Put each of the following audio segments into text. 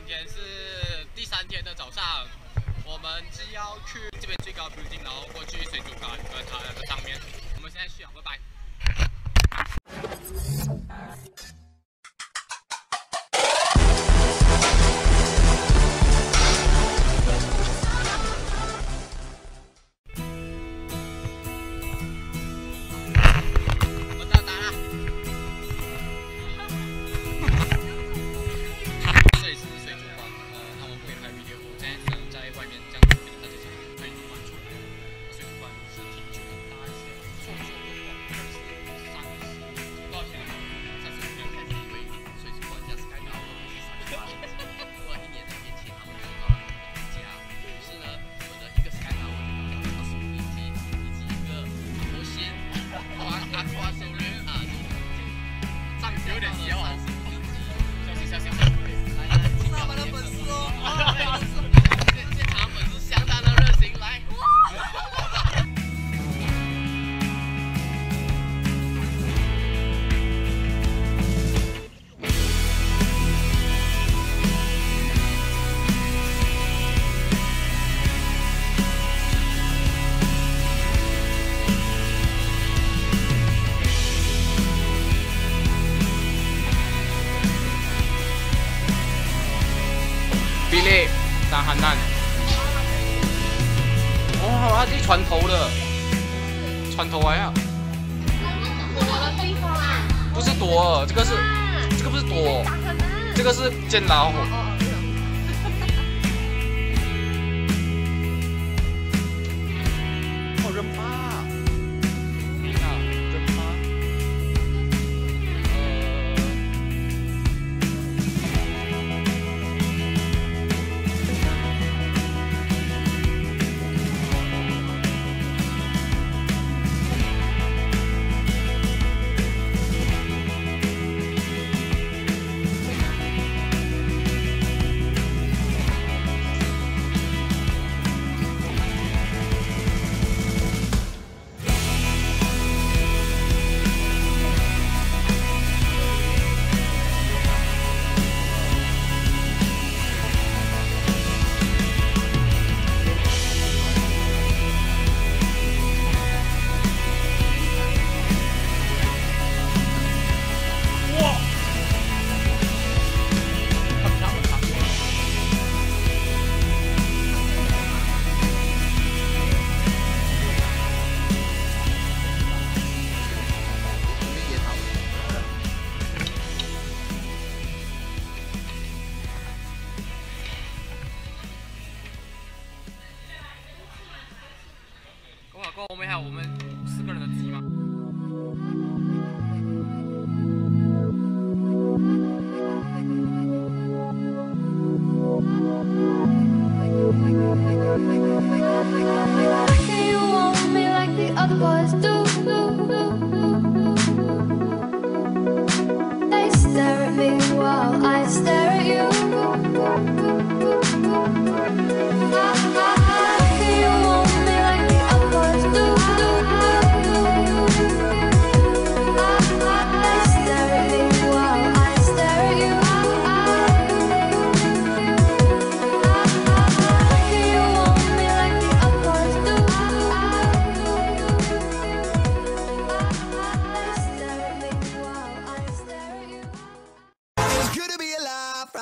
天是第3天的早上，我们是要去这边最高 building， 然后过去水族馆跟它的上面。我们现在去了，拜拜。有点邪哦，小心！是他们的粉丝哦，现场粉丝相当的热情，来。比利打韩南，哦，他是船头的，船头啊！不是躲，这个不是躲，这个是监牢。哦，人怕。 后面还有我们4个人的机吗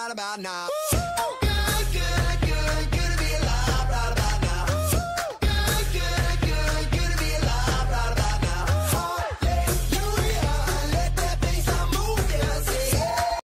？About now.